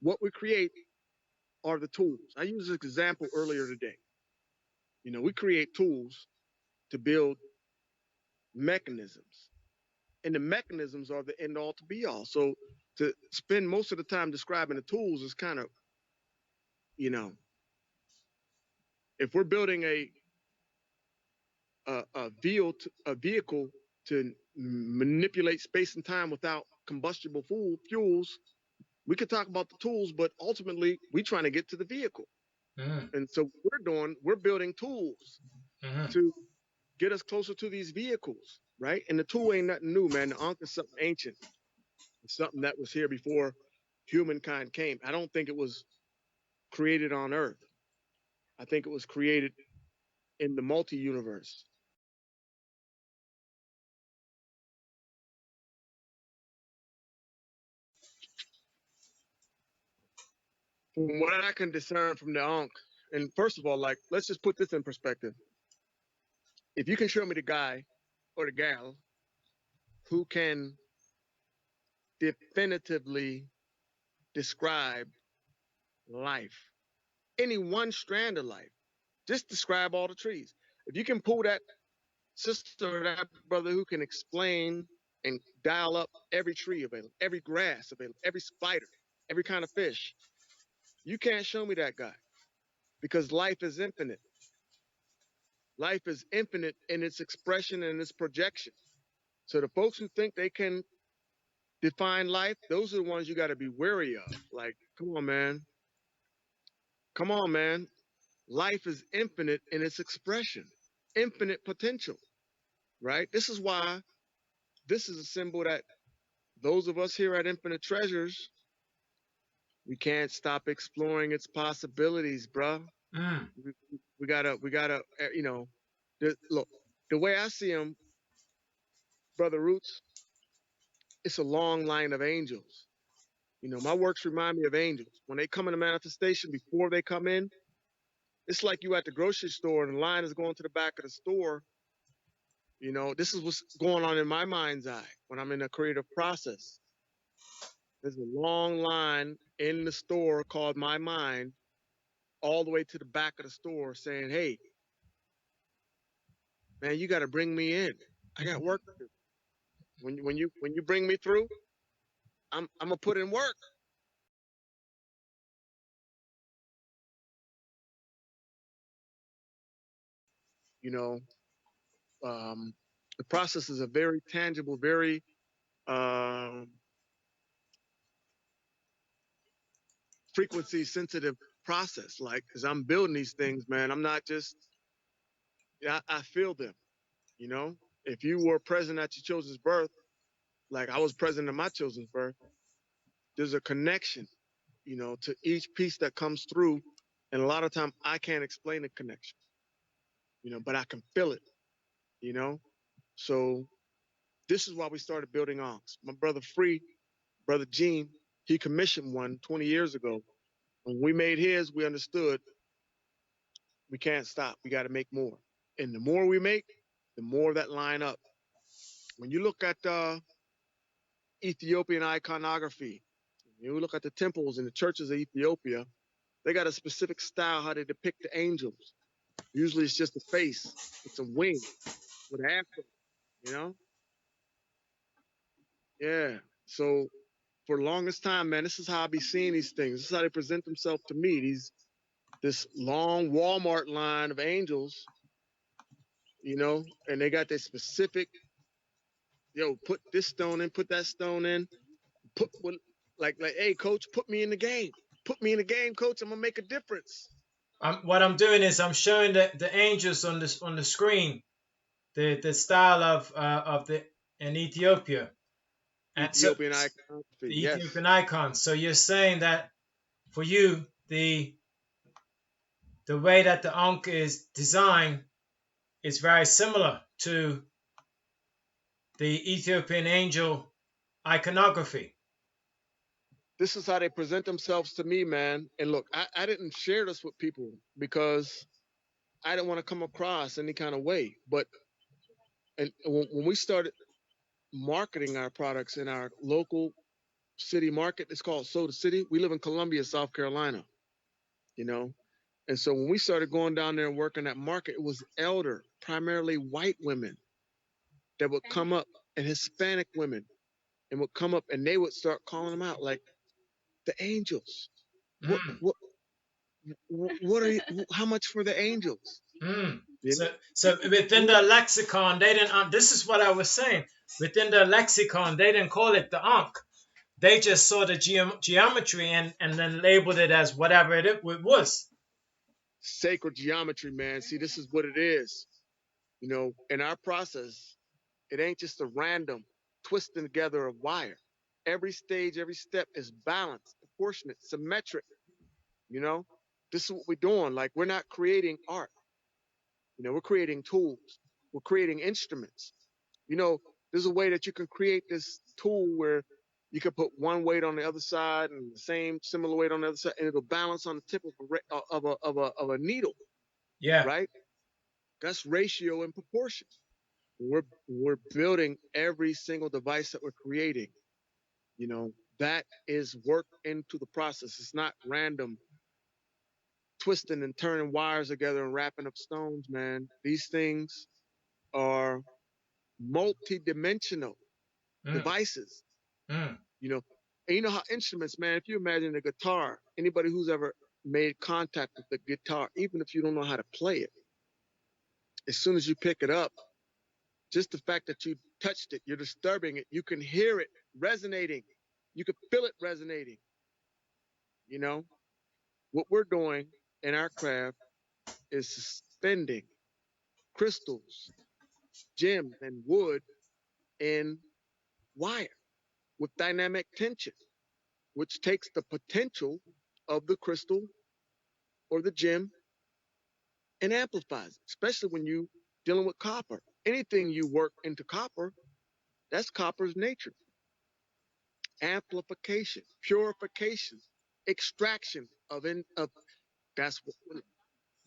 What we create are the tools. I used this example earlier today. We create tools to build mechanisms, and the mechanisms are the end all to be all. So to spend most of the time describing the tools is kind of, you know, if we're building a vehicle to manipulate space and time without combustible fuels, we could talk about the tools, but ultimately we're trying to get to the vehicle. And so we're building tools to get us closer to these vehicles, right? And the tool ain't nothing new, man. The Ankh is something ancient. It's something that was here before humankind came. I don't think it was created on Earth. I think it was created in the multi-universe. From what I can discern from the Ankh, and first of all, like, let's just put this in perspective. If you can show me the guy or the gal who can definitively describe life, any one strand of life, just describe all the trees. If you can pull that sister or that brother who can explain and dial up every tree available, every grass available, every spider, every kind of fish, you can't show me that guy, because life is infinite. Life is infinite in its expression and its projection. So the folks who think they can define life, those are the ones you got to be wary of. Like, come on, man. Come on, man. Life is infinite in its expression, infinite potential, right? This is why this is a symbol that those of us here at Infinite Treasures, we can't stop exploring its possibilities, bruh. We gotta, look, the way I see them, Brother Roots, it's a long line of angels. My works remind me of angels. When they come into manifestation, before they come in, it's like you at the grocery store and the line is going to the back of the store. This is what's going on in my mind's eye when I'm in a creative process. There's a long line in the store called my mind, all the way to the back of the store saying, hey, man, you got to bring me in. I got work to do. When you bring me through, I'm gonna put in work. You know, the process is a very tangible, very um, frequency sensitive process. Like, as I'm building these things, man, I'm not just, I feel them. You know, if you were present at your children's birth, like I was present at my children's birth, there's a connection, to each piece that comes through. And a lot of time I can't explain the connection, but I can feel it, you know? So this is why we started building ankhs. My brother Free, brother Gene, he commissioned one 20 years ago. When we made his, we understood we can't stop. We got to make more. And the more we make, the more that line up. When you look at Ethiopian iconography, you look at the temples and the churches of Ethiopia, they got a specific style how they depict the angels. Usually it's just a face, it's a wing with an afro, you know? Yeah. So for the longest time, man, this is how I be seeing these things. This is how they present themselves to me. This long Walmart line of angels, and they got their specific, put this stone in, put that stone in, like, hey, coach, put me in the game. Put me in the game, coach. I'm gonna make a difference. What I'm doing is I'm showing the angels on the screen, the style of the in Ethiopia, and so Ethiopian iconography, the yes. Ethiopian icons. So you're saying that for you the way that the Ankh is designed is very similar to the Ethiopian angel iconography. This is how they present themselves to me, man. And look, I didn't share this with people because I didn't want to come across any kind of way. But and when we started marketing our products in our local city market. It's called Soda City. We live in Columbia, South Carolina, you know. And so when we started going down there and working that market, it was elder, primarily white women that would come up, and Hispanic women, and would come up, and they would start calling them out like the angels. What Mm. what what are you, how much for the angels? Mm. You know? So within the lexicon, they didn't. This is what I was saying. Within the lexicon, they didn't call it the Ankh. They just saw the geometry and then labeled it as whatever it was. Sacred geometry, man. See, this is what it is. You know, in our process, it ain't just a random twisting together of wire. Every stage, every step is balanced, proportionate, symmetric. You know, this is what we're doing. Like, we're not creating art. You know, we're creating tools. We're creating instruments. You know, there's a way that you can create this tool where you can put one weight on the other side and the same similar weight on the other side, and it'll balance on the tip of a needle, Yeah. right? That's ratio and proportion. We're building every single device that we're creating. You know, that is work into the process. It's not random twisting and turning wires together and wrapping up stones, man. These things are multi-dimensional Mm. devices, Mm. you know. And you know how instruments, man, if you imagine a guitar, anybody who's ever made contact with the guitar, even if you don't know how to play it, as soon as you pick it up, just the fact that you touched it, you're disturbing it, you can hear it resonating. You can feel it resonating, you know. What we're doing in our craft is suspending crystals, gems, and wood in wire with dynamic tension, which takes the potential of the crystal or the gem and amplifies it, especially when you dealing with copper. Anything you work into copper, that's copper's nature. Amplification, purification, extraction of that's what,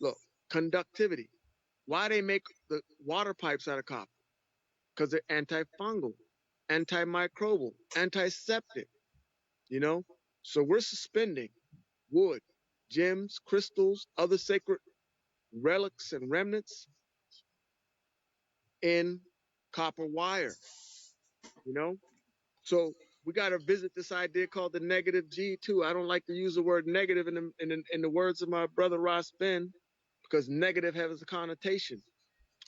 look, conductivity. Why they make the water pipes out of copper? Because they're antifungal, antimicrobial, antiseptic, you know? So we're suspending wood, gems, crystals, other sacred relics and remnants in copper wire, you know? So we got to visit this idea called the negative G too. I don't like to use the word negative in the words of my brother Ross Ben, because negative has a connotation.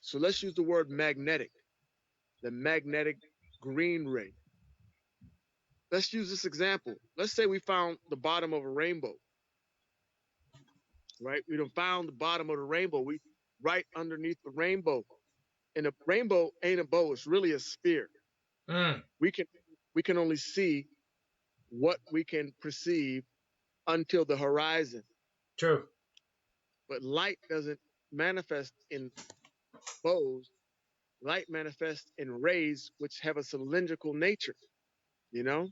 So let's use the word magnetic, the magnetic green ray. Let's use this example. Let's say we found the bottom of a rainbow, right? We done found the bottom of the rainbow. We right underneath the rainbow. And the rainbow ain't a bow, it's really a sphere. Mm. We can we can only see what we can perceive until the horizon. True. But light doesn't manifest in bows. Light manifests in rays which have a cylindrical nature, you know,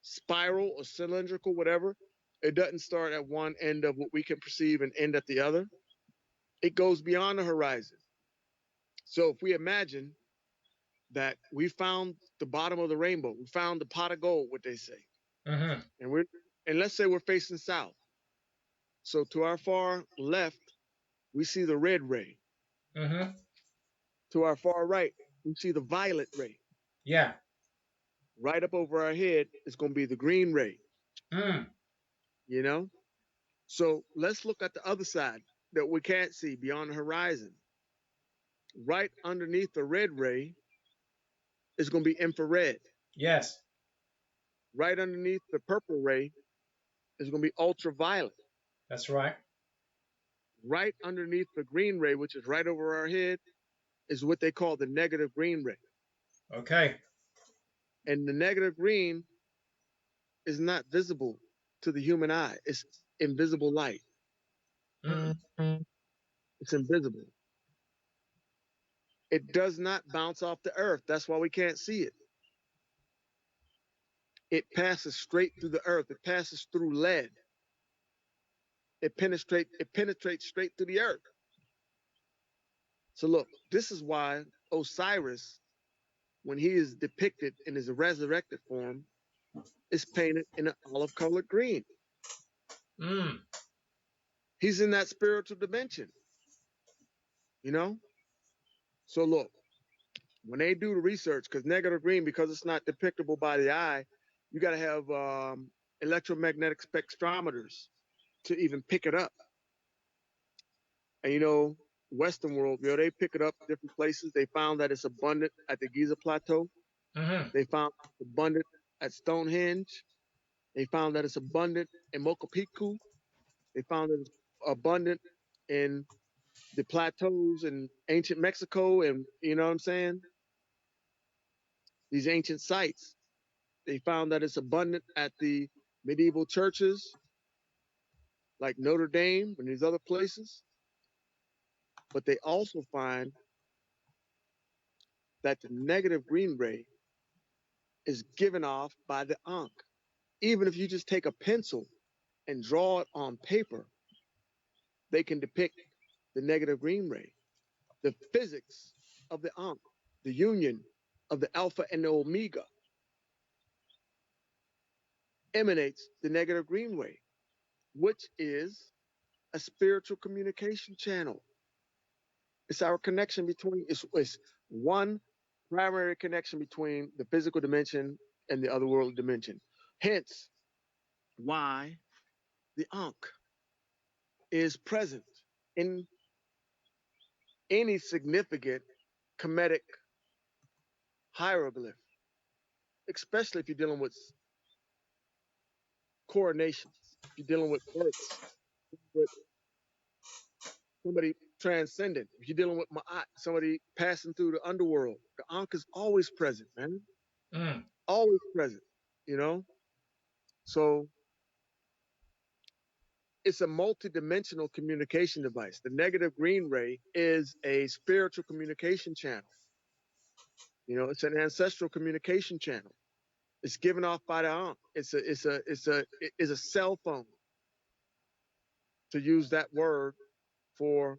spiral or cylindrical, whatever. It doesn't start at one end of what we can perceive and end at the other. It goes beyond the horizon. So if we imagine that we found the bottom of the rainbow, we found the pot of gold, what they say, Mm-hmm. and let's say we're facing south. So to our far left, we see the red ray. Mm-hmm. To our far right, we see the violet ray. Yeah. Right up over our head is going to be the green ray, Mm. you know? So let's look at the other side that we can't see beyond the horizon. Right underneath the red ray is going to be infrared. Yes. Right underneath the purple ray is going to be ultraviolet. That's right. Right underneath the green ray, which is right over our head, is what they call the negative green ray. Okay. And the negative green is not visible to the human eye. It's invisible light. Mm. It's invisible. It does not bounce off the earth. That's why we can't see it. It passes straight through the earth. It passes through lead. It penetrates straight through the earth. So look, this is why Osiris, when he is depicted in his resurrected form, is painted in an olive colored green. Mm. He's in that spiritual dimension, you know? So look, when they do the research, because negative green, because it's not depictable by the eye, you got to have electromagnetic spectrometers to even pick it up. And you know, Western world, you know, they pick it up different places. They found that it's abundant at the Giza Plateau. Mm-hmm. They found it's abundant at Stonehenge. They found that it's abundant in Machu Picchu. They found that it's abundant in the plateaus in ancient Mexico, and you know what I'm saying? These ancient sites. They found that it's abundant at the medieval churches like Notre Dame and these other places. But they also find that the negative green ray is given off by the Ankh. Even if you just take a pencil and draw it on paper, they can depict the negative green ray. The physics of the Ankh, the union of the alpha and the omega, emanates the negative green ray, which is a spiritual communication channel. It's our connection between, it's one primary connection between the physical dimension and the otherworldly dimension. Hence, why the Ankh is present in any significant Kemetic hieroglyph, especially if you're dealing with coronations, if you're dealing with births, with somebody transcendent, if you're dealing with Ma'at, somebody passing through the underworld, the Ankh is always present, man. Mm. Always present, you know? So it's a multi-dimensional communication device. The negative green ray is a spiritual communication channel. You know, it's an ancestral communication channel. It's given off by the Ankh. It's a cell phone, to use that word, for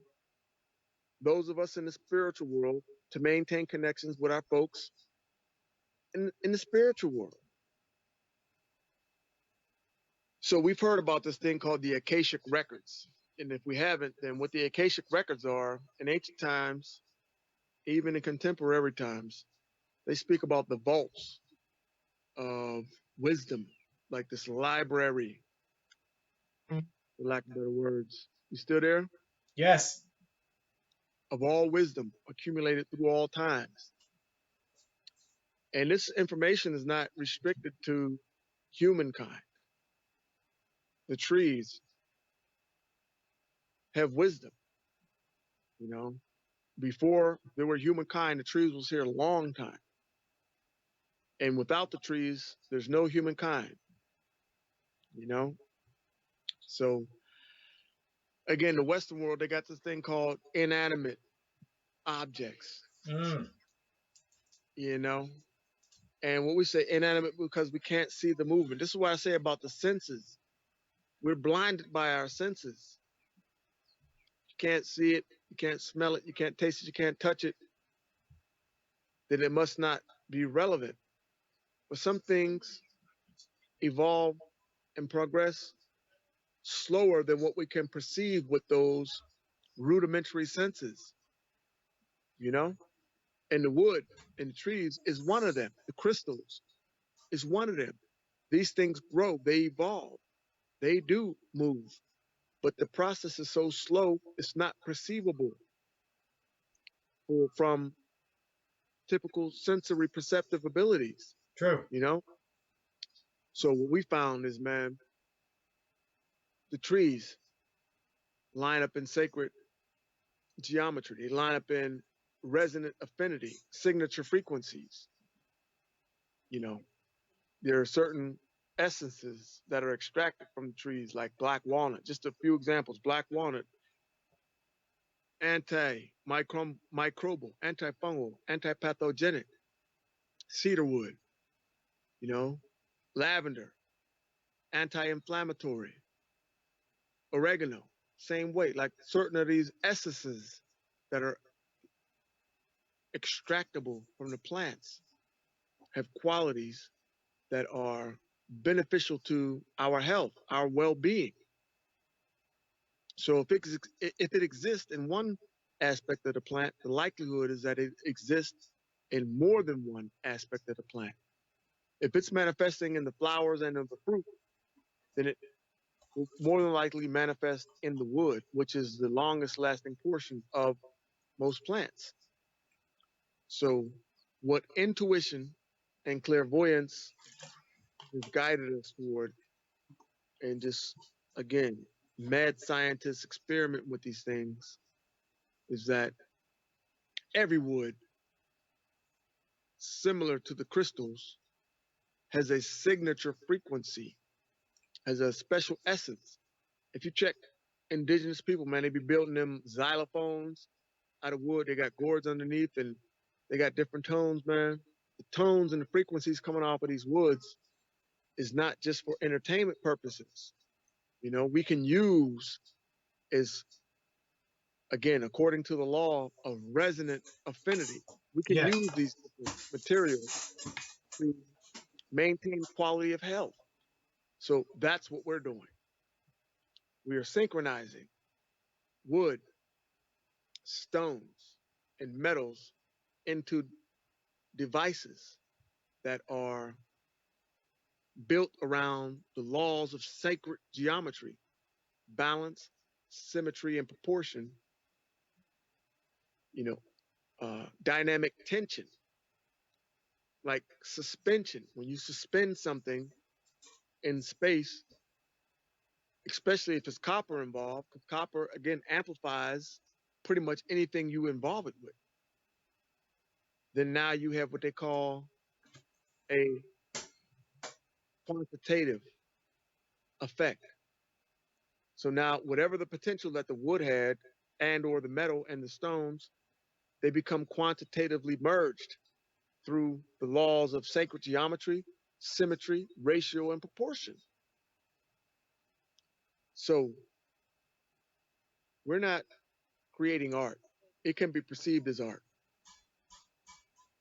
those of us in the spiritual world to maintain connections with our folks in the spiritual world. So we've heard about this thing called the Akashic records. And if we haven't, then what the Akashic records are, in ancient times, even in contemporary times, they speak about the vaults of wisdom, like this library, for lack of better words. You still there? Yes. Of all wisdom accumulated through all times. And this information is not restricted to humankind. The trees have wisdom, you know. Before there were humankind, the trees was here a long time. And without the trees, there's no humankind, you know. So again, the Western world, they got this thing called inanimate objects, Mm. you know. And what we say inanimate because we can't see the movement. This is what I say about the senses. We're blinded by our senses. You can't see it, you can't smell it, you can't taste it, you can't touch it. Then it must not be relevant. But some things evolve and progress slower than what we can perceive with those rudimentary senses, you know? And the wood and the trees is one of them. The crystals is one of them. These things grow, they evolve, they do move, but the process is so slow, it's not perceivable from typical sensory perceptive abilities, True. you know? So what we found is, man, the trees line up in sacred geometry. They line up in resonant affinity, signature frequencies. You know, there are certain essences that are extracted from the trees, like black walnut. Just a few examples: black walnut, anti-microbial, antifungal, antipathogenic. Cedarwood, you know, lavender, anti-inflammatory. Oregano, same way. Like certain of these essences that are extractable from the plants have qualities that are beneficial to our health, our well-being. So if it exists in one aspect of the plant, the likelihood is that it exists in more than one aspect of the plant. If it's manifesting in the flowers and in the fruit, then it will more than likely manifest in the wood, which is the longest lasting portion of most plants. So what intuition and clairvoyance has guided us toward, and just again, mad scientists experiment with these things, is that every wood, similar to the crystals, has a signature frequency, has a special essence. If you check indigenous people, man, they be building them xylophones out of wood. They got gourds underneath and they got different tones, man. The tones and the frequencies coming off of these woods is not just for entertainment purposes. You know, we can use, is again, according to the law of resonant affinity, we can Yeah. use these different materials to maintain quality of health. So that's what we're doing. We are synchronizing wood, stones, and metals into devices that are built around the laws of sacred geometry, balance, symmetry, and proportion, you know, dynamic tension, like suspension. When you suspend something in space, especially if it's copper involved, because copper, again, amplifies pretty much anything you involve it with. Then now you have what they call a quantitative effect. So now whatever the potential that the wood had and or the metal and the stones, they become quantitatively merged through the laws of sacred geometry, symmetry, ratio, and proportion. So we're not creating art. It can be perceived as art.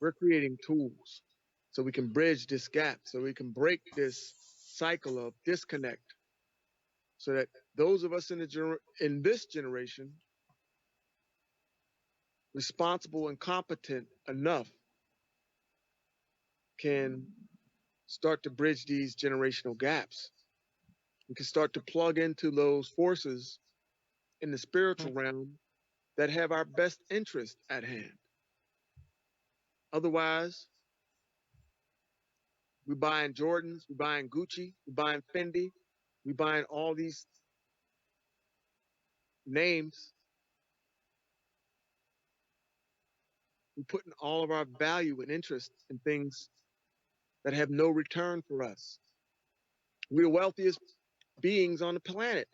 We're creating tools so we can bridge this gap, so we can break this cycle of disconnect, so that those of us in this generation, responsible and competent enough, can start to bridge these generational gaps. We can start to plug into those forces in the spiritual realm that have our best interest at hand. Otherwise, we're buying Jordans, we're buying Gucci, we're buying Fendi, we're buying all these names. We're putting all of our value and interest in things that have no return for us. We're the wealthiest beings on the planet.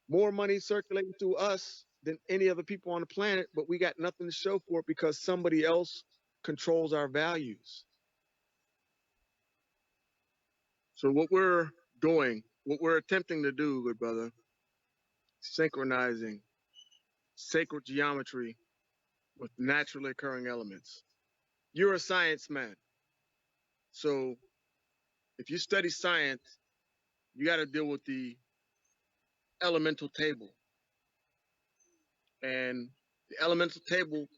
More money circulating through us than any other people on the planet, but we got nothing to show for it because somebody else controls our values. So what we're doing, what we're attempting to do, good brother, synchronizing sacred geometry with naturally occurring elements. You're a science man. So if you study science, you got to deal with the elemental table. And the elemental table,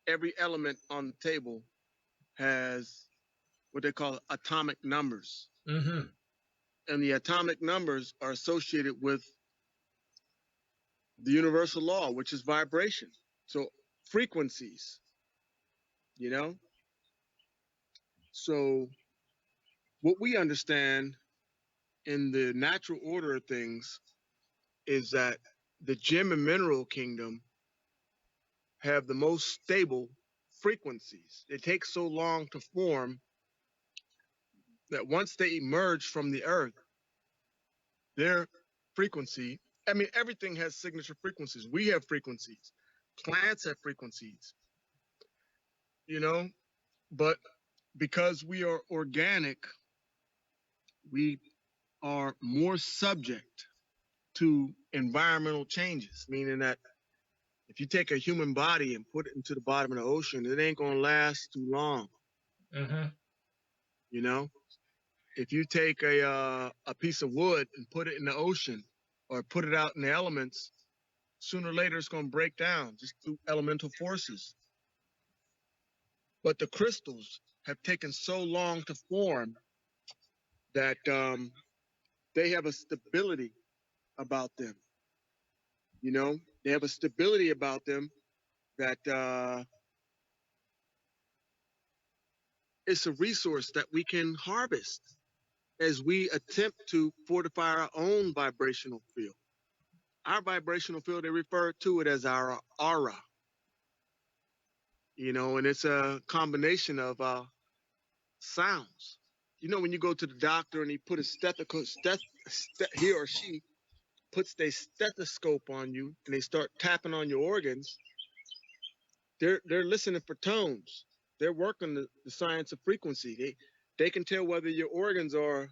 every element on the table has what they call atomic numbers. Mm-hmm. And the atomic numbers are associated with the universal law, which is vibration. So frequencies, you know? So what we understand in the natural order of things is that the gem and mineral kingdom have the most stable frequencies. It takes so long to form that once they emerge from the earth, their frequency, I mean, everything has signature frequencies. We have frequencies. Plants have frequencies, you know, but because we are organic, we are more subject to environmental changes, meaning that if you take a human body and put it into the bottom of the ocean, it ain't gonna last too long, Mm-hmm. you know? If you take a piece of wood and put it in the ocean or put it out in the elements, sooner or later it's going to break down just through elemental forces. But the crystals have taken so long to form that they have a stability about them. You know, they have a stability about them that it's a resource that we can harvest as we attempt to fortify our own vibrational field. Our vibrational field, they refer to it as our aura, you know, and it's a combination of sounds. You know, when you go to the doctor and he put a stethoscope, he or she puts their stethoscope on you and they start tapping on your organs, they're listening for tones. They're working the science of frequency. They can tell whether your organs are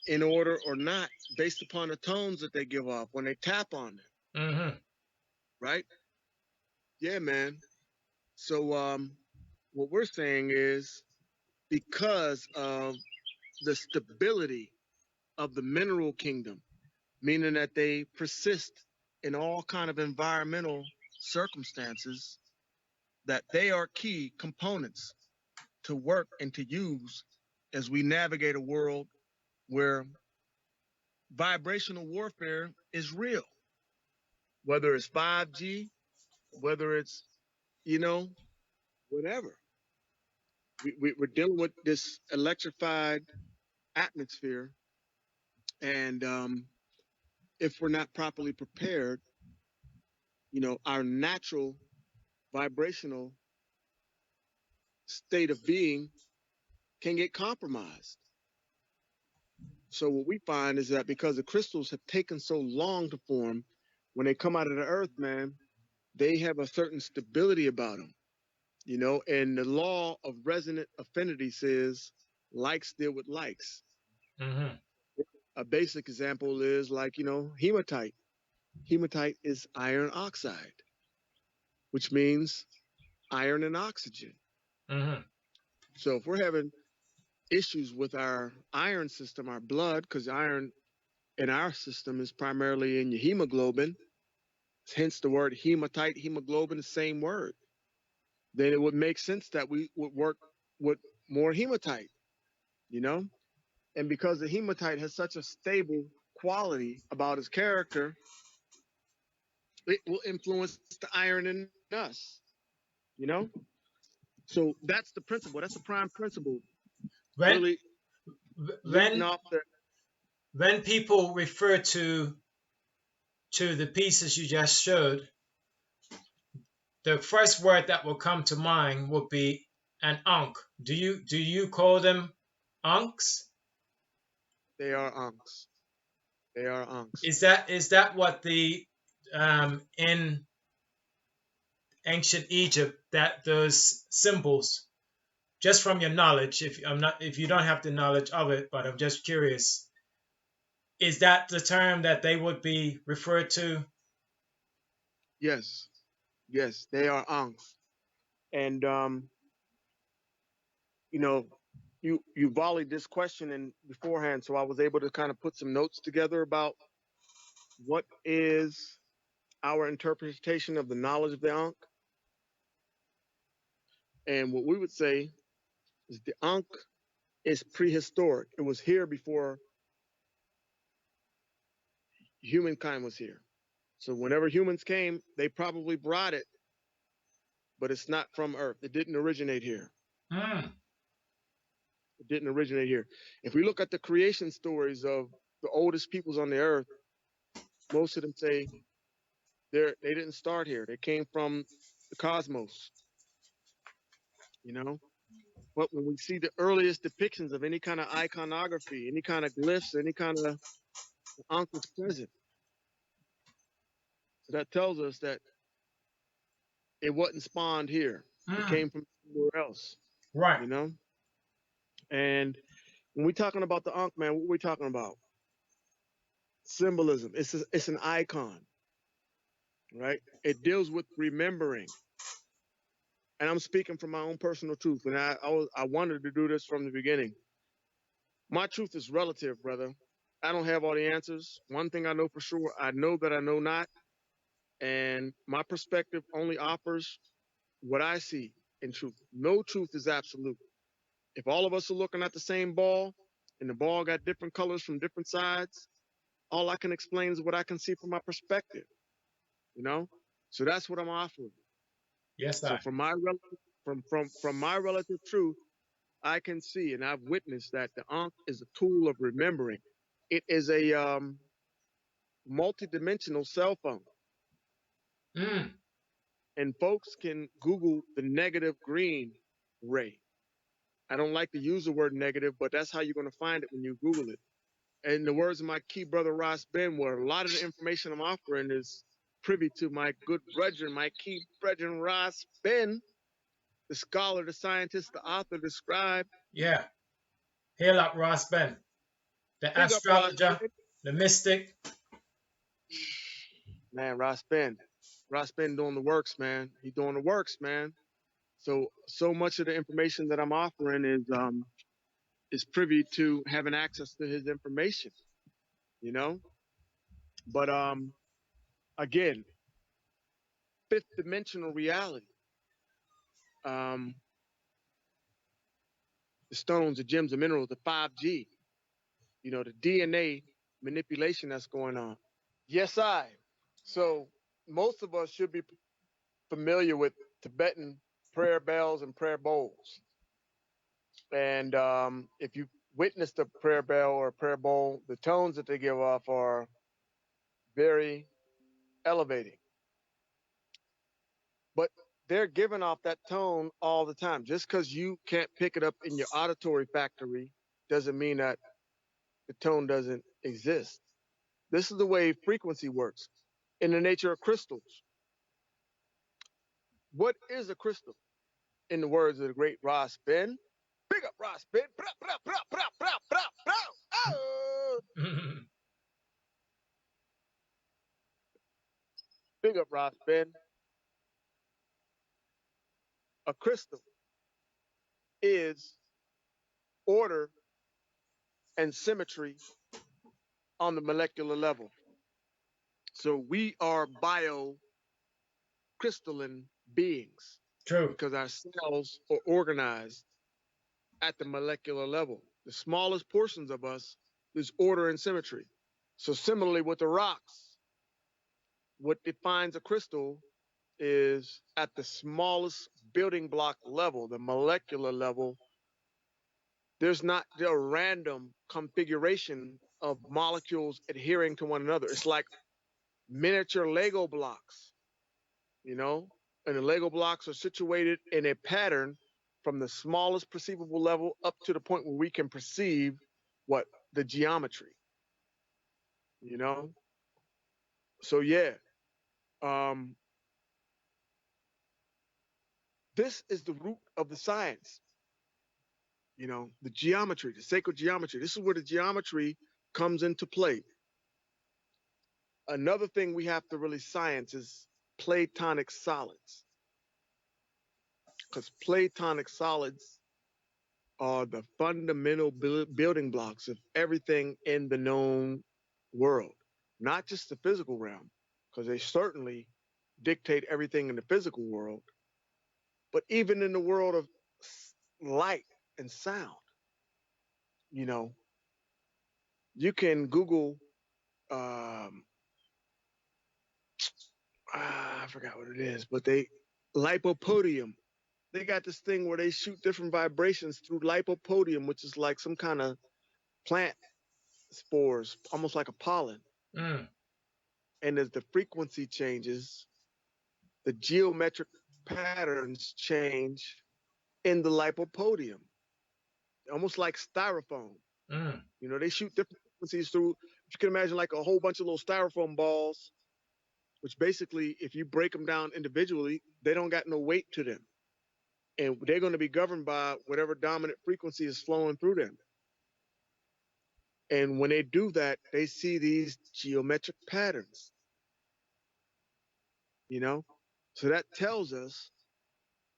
in order or not based upon the tones that they give off when they tap on them. Mm-hmm. Right? Yeah, man. So what we're saying is because of the stability of the mineral kingdom, meaning that they persist in all kind of environmental circumstances, that they are key components to work and to use as we navigate a world where vibrational warfare is real, whether it's 5G, whether it's, you know, whatever. We're dealing with this electrified atmosphere, and if we're not properly prepared, you know, our natural vibrational state of being can get compromised. So what we find is that because the crystals have taken so long to form, when they come out of the earth, man, they have a certain stability about them, you know, and the law of resonant affinity says likes deal with likes. Mm-hmm. A basic example is like, you know, hematite. Hematite is iron oxide, which means iron and oxygen. Mm-hmm. So if we're having issues with our iron system, our blood, because iron in our system is primarily in your hemoglobin, hence the word hematite, hemoglobin, the same word, then it would make sense that we would work with more hematite, you know? And because the hematite has such a stable quality about its character, it will influence the iron in us, you know? So that's the principle. That's the prime principle. When Really leading when off the when people refer to the pieces you just showed, the first word that will come to mind would be an ankh. Do you call them ankhs? they are ankhs. They are ankhs. Is that what the in ancient Egypt, that those symbols, just from your knowledge, if you don't have the knowledge of it, but I'm just curious, is that the term that they would be referred to? Yes, yes, they are ankhs. And you know, you volleyed this question in beforehand, so I was able to kind of put some notes together about what is our interpretation of the knowledge of the Ankh. And what we would say is the Ankh is prehistoric. It was here before humankind was here. So whenever humans came, they probably brought it, but it's not from Earth. It didn't originate here. Mm, It didn't originate here. If we look at the creation stories of the oldest peoples on the earth, most of them say they didn't start here. They came from the cosmos, you know. But when we see the earliest depictions of any kind of iconography, any kind of glyphs, any kind of Ankh was present. So that tells us that it wasn't spawned here. It mm, came from somewhere else, right. you know. And when we're talking about the Ankh, man, what are we talking about? Symbolism. It's an icon, right? It deals with remembering. And I'm speaking from my own personal truth. And I wanted to do this from the beginning. My truth is relative, brother. I don't have all the answers. One thing I know for sure, I know that I know not. And my perspective only offers what I see in truth. No truth is absolute. If all of us are looking at the same ball and the ball got different colors from different sides, all I can explain is what I can see from my perspective, you know? So that's what I'm offering. Yes, So I. from my from my relative truth, I can see and I've witnessed that the Ankh is a tool of remembering. It is a multi-dimensional cell phone. Mm. And folks can Google the negative green ray. I don't like to use the word negative, but that's how you're going to find it when you Google it. And the words of my key brother Ras Ben, where a lot of the information I'm offering is privy to my good brethren, my key brethren Ras Ben, the scholar, the scientist, the author, the scribe. Yeah. Hail up Ras Ben, the Big up Ras astrologer, Ben. the mystic. Man, Ras Ben. Ras Ben doing the works, man. He doing the works, man. So much of the information that I'm offering is privy to having access to his information, you know? But again, fifth dimensional reality. Um, the stones, the gems, the minerals, the 5G, you know, the DNA manipulation that's going on. Yes, I. So most of us should be familiar with Tibetan prayer bells and prayer bowls. And if you witness the prayer bell or prayer bowl, the tones that they give off are very elevating. But they're giving off that tone all the time. Just because you can't pick it up in your auditory factory doesn't mean that the tone doesn't exist. This is the way frequency works. In the nature of crystals, what is a crystal? In the words of the great Ras Ben, big up Ras Ben, oh, big up Ras Ben. A crystal is order and symmetry on the molecular level. So we are biocrystalline beings True. because our cells are organized at the molecular level. The smallest portions of us is order and symmetry. So similarly with the rocks, what defines a crystal is at the smallest building block level, the molecular level. There's not a random configuration of molecules adhering to one another. It's like miniature Lego blocks, you know, and the Lego blocks are situated in a pattern from the smallest perceivable level up to the point where we can perceive what the geometry, you know. So yeah, um, this is the root of the science, you know, the geometry, the sacred geometry. This is where the geometry comes into play. Another thing we have to really science is Platonic solids, because Platonic solids are the fundamental building blocks of everything in the known world, not just the physical realm, because they certainly dictate everything in the physical world, but even in the world of light and sound. You know, you can Google, um, I forgot what it is, but they, lipopodium. They got this thing where they shoot different vibrations through lipopodium, which is like some kind of plant spores, almost like a pollen. Mm. And as the frequency changes, the geometric patterns change in the lipopodium, almost like styrofoam. Mm. You know, they shoot different frequencies through. If you can imagine, like a whole bunch of little styrofoam balls, which basically, if you break them down individually, they don't got no weight to them. And they're going to be governed by whatever dominant frequency is flowing through them. And when they do that, they see these geometric patterns, you know? So that tells us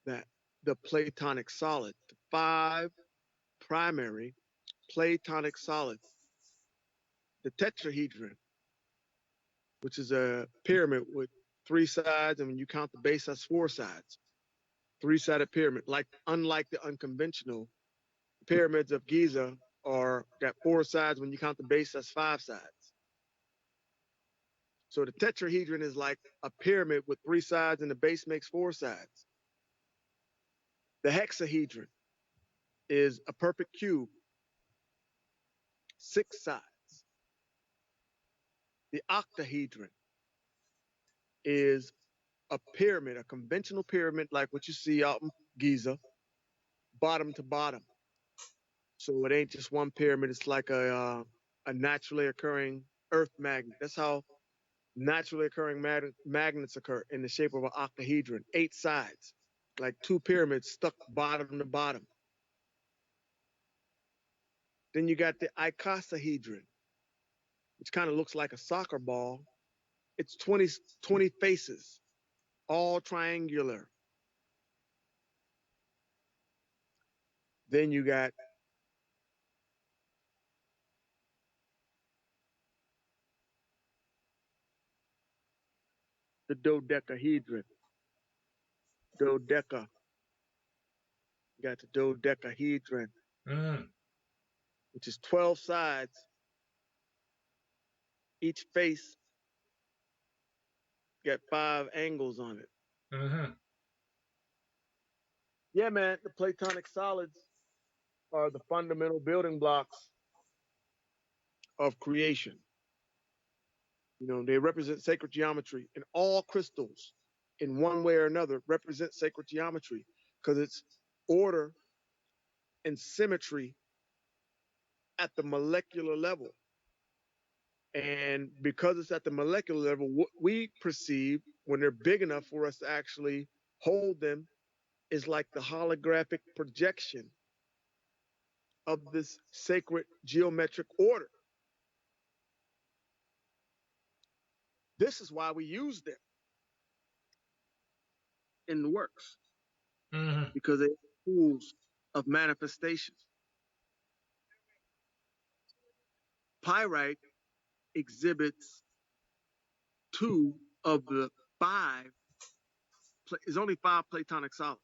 that the Platonic solid, the five primary Platonic solid, the tetrahedron, which is a pyramid with 3 sides, and when you count the base, that's 4 sides. 3-sided pyramid, like unlike the unconventional pyramids of Giza are got 4 sides. When you count the base, that's 5 sides. So the tetrahedron is like a pyramid with 3 sides, and the base makes 4 sides. The hexahedron is a perfect cube, 6 sides. The octahedron is a pyramid, a conventional pyramid like what you see out in Giza, bottom to bottom. So it ain't just one pyramid. It's like a naturally occurring Earth magnet. That's how naturally occurring magnets occur, in the shape of an octahedron, 8 sides, like 2 pyramids stuck bottom to bottom. Then you got the icosahedron, which kind of looks like a soccer ball. It's 20 faces, all triangular. Then you got the dodecahedron. Dodeca. You got the dodecahedron, Mm. which is 12 sides. Each face got 5 angles on it. Mm-hmm. Yeah, man, the Platonic solids are the fundamental building blocks of creation. You know, they represent sacred geometry, and all crystals, in one way or another, represent sacred geometry because it's order and symmetry at the molecular level. And because it's at the molecular level, what we perceive when they're big enough for us to actually hold them is like the holographic projection of this sacred geometric order. This is why we use them in the works, Mm-hmm. because they're tools of manifestation. Pyrite exhibits 2 of the 5. There's only 5 Platonic solids,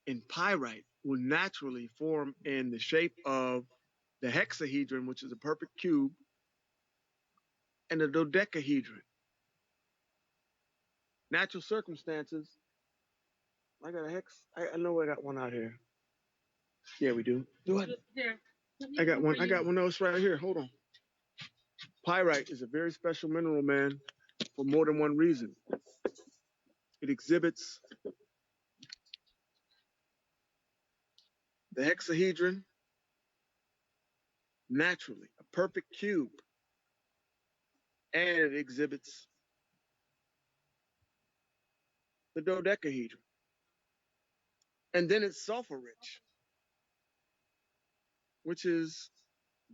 and pyrite will naturally form in the shape of the hexahedron, which is a perfect cube, and the dodecahedron. Natural circumstances. I got a hex. I know I got one out here. Yeah, we do. Do it. I got one. I got one else right here. Hold on. Pyrite is a very special mineral, man, for more than one reason. It exhibits the hexahedron naturally, a perfect cube, and it exhibits the dodecahedron. And then it's sulfur rich, which is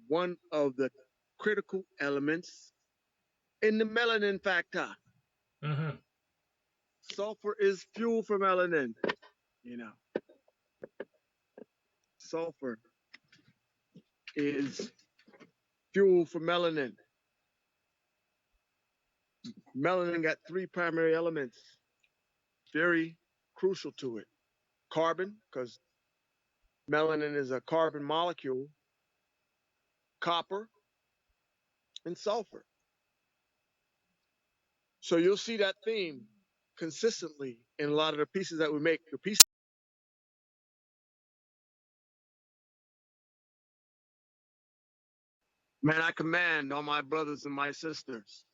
one of the critical elements in the melanin factor. Mm-hmm. Sulfur is fuel for melanin, you know. Sulfur is fuel for melanin. Melanin got 3 primary elements, very crucial to it. Carbon, because melanin is a carbon molecule, copper, and sulfur. So you'll see that theme consistently in a lot of the pieces that we make. The piece, man, I command all my brothers and my sisters.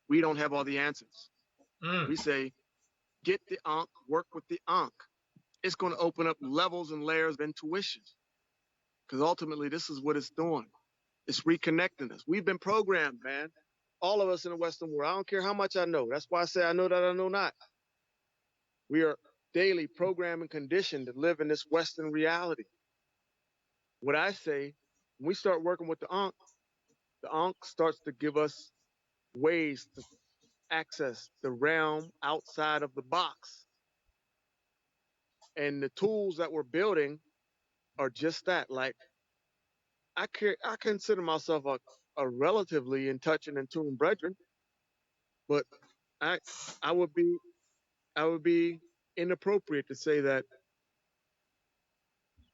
We don't have all the answers. Mm. We say, get the Ankh, work with the Ankh. It's going to open up levels and layers of intuition, because ultimately this is what it's doing. It's reconnecting us. We've been programmed, man. All of us in the Western world. I don't care how much I know. That's why I say I know that I know not. We are daily programmed and conditioned to live in this Western reality. What I say, when we start working with the Ankh starts to give us ways to access the realm outside of the box. And the tools that we're building are just that. Like I consider myself a relatively in touch and in tune brethren, but I I would be I would be inappropriate to say that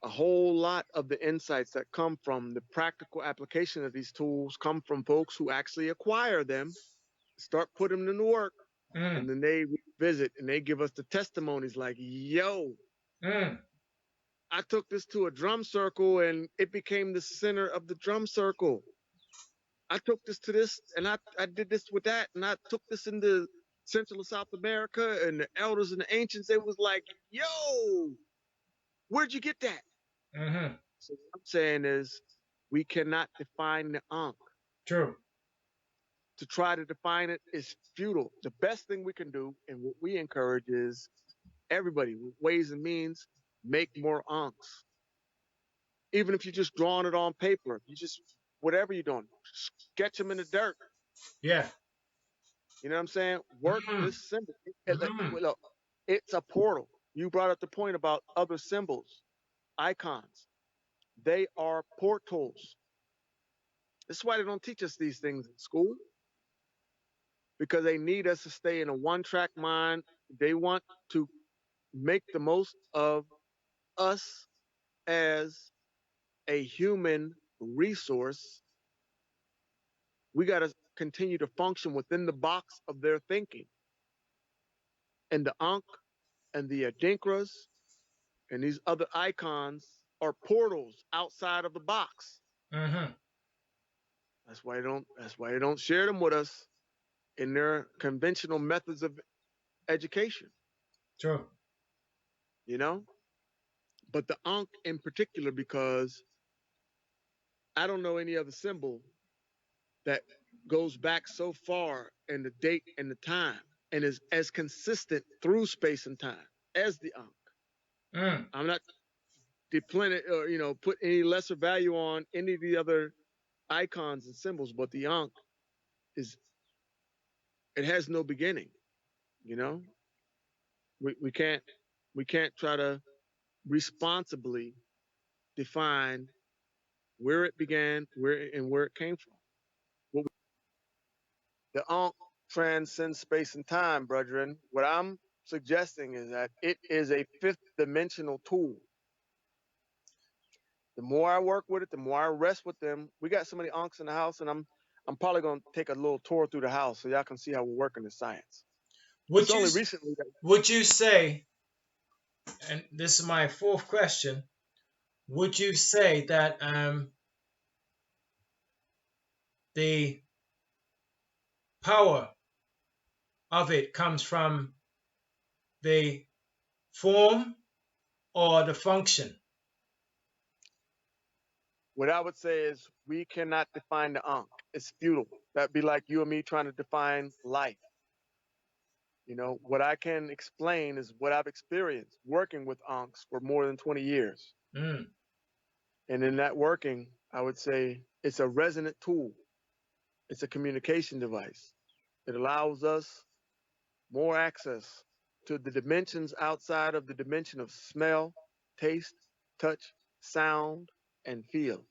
a whole lot of the insights that come from the practical application of these tools come from folks who actually acquire them, start putting them to work, Mm. and then they visit and they give us the testimonies like, yo, Mm. I took this to a drum circle and it became the center of the drum circle. I took this to this and I did this with that and I took this into Central and South America and the elders and the ancients, it was like, yo, where'd you get that? Mm-hmm. So what I'm saying is we cannot define the Ankh. True. To try to define it is futile. The best thing we can do and what we encourage is everybody with ways and means make more Ankhs. Even if you're just drawing it on paper, you just whatever you're doing, sketch them in the dirt. Yeah. You know what I'm saying? Work Mm. this symbol. Mm-hmm. Look, it's a portal. You brought up the point about other symbols, icons. They are portals. That's why they don't teach us these things in school, because they need us to stay in a one-track mind. They want to make the most of us as a human resource. We got to continue to function within the box of their thinking. And the Ankh and the Adinkras and these other icons are portals outside of the box. Mm-hmm. That's why they don't share them with us in their conventional methods of education, True. you know? But the Ankh in particular, because I don't know any other symbol that goes back so far in the date and the time and is as consistent through space and time as the Ankh. Mm. I'm not depleted or put any lesser value on any of the other icons and symbols, but the Ankh is it has no beginning. You know, we can't try to responsibly define where it began, where it came from. What the Ankh transcends space and time, brethren. What I'm suggesting is that it is a fifth dimensional tool. The more I work with it, the more I rest with them. We got so many Ankhs in the house, and I'm probably gonna take a little tour through the house so y'all can see how we're working the science. It's Would you only recently that would you say, and this is my fourth question, would you say that the power of it comes from the form or the function? what I would say is we cannot define the Ankh. It's futile. That'd be like you and me trying to define life. What I can explain is what I've experienced working with Ankhs for more than 20 years. Mm. And in that working, I would say it's a resonant tool. It's a communication device. It allows us more access to the dimensions outside of the dimension of smell, taste, touch, sound, and feel.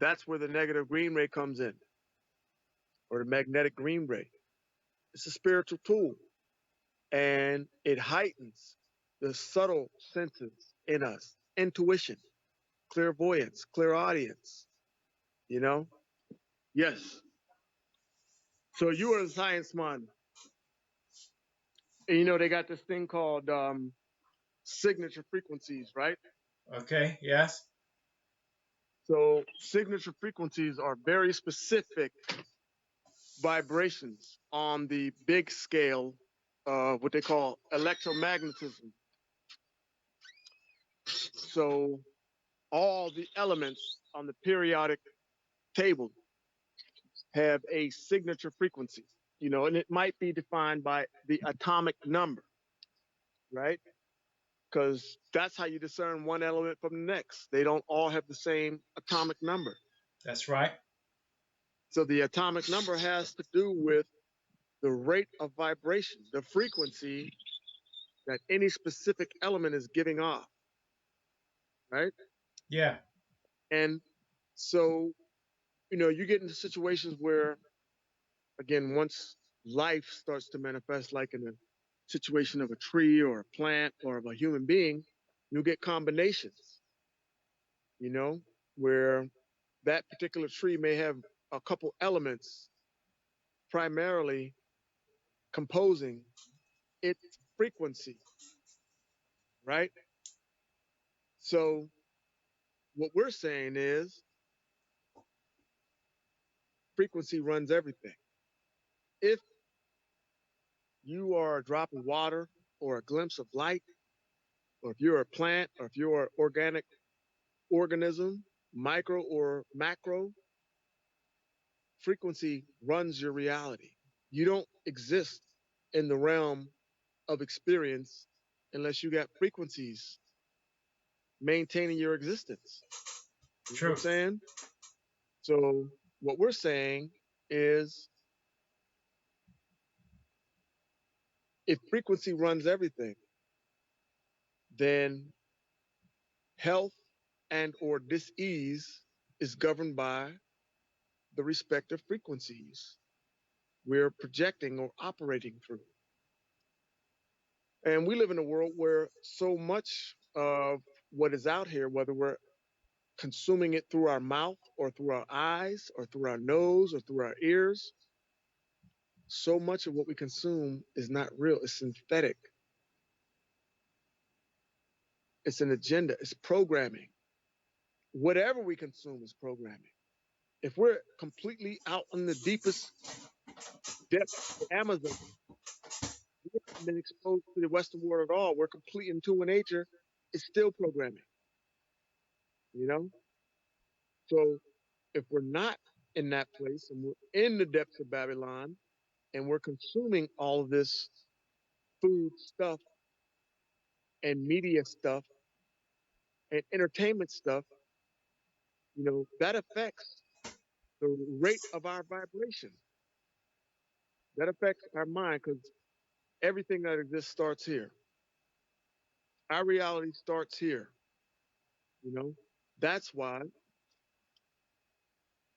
That's where the negative green ray comes in, or the magnetic green ray. It's a spiritual tool, and it heightens the subtle senses in us: intuition, clairvoyance, clairaudience, you know? Yes. So you are the science man. And they got this thing called signature frequencies, right? Okay. Yes. So signature frequencies are very specific vibrations on the big scale of what they call electromagnetism. So all the elements on the periodic table have a signature frequency, and it might be defined by the atomic number, right? Because that's how you discern one element from the next. They don't all have the same atomic number. That's right. So the atomic number has to do with the rate of vibration, the frequency that any specific element is giving off, right? Yeah. And so, you get into situations where, again, once life starts to manifest, like in a situation of a tree or a plant or of a human being, you'll get combinations, you know, where that particular tree may have a couple elements primarily composing its frequency, right? So what we're saying is frequency runs everything. If you are a drop of water or a glimpse of light, or if you're a plant, or if you're an organic organism, micro or macro, frequency runs your reality. You don't exist in the realm of experience unless you got frequencies maintaining your existence. You know what I'm True. saying? So what we're saying is if frequency runs everything, then health and or dis-ease is governed by the respective frequencies we're projecting or operating through. And we live in a world where so much of what is out here, whether we're consuming it through our mouth or through our eyes or through our nose or through our ears, so much of what we consume is not real. It's synthetic. It's an agenda. It's programming. Whatever we consume is programming. If we're completely out in the deepest depths of the Amazon, we haven't been exposed to the Western world at all. We're completely in tune with nature. It's still programming, you know? So if we're not in that place and we're in the depths of Babylon and we're consuming all of this food stuff and media stuff and entertainment stuff, that affects the rate of our vibration. That affects our mind because everything that exists starts here. Our reality starts here, you know. That's why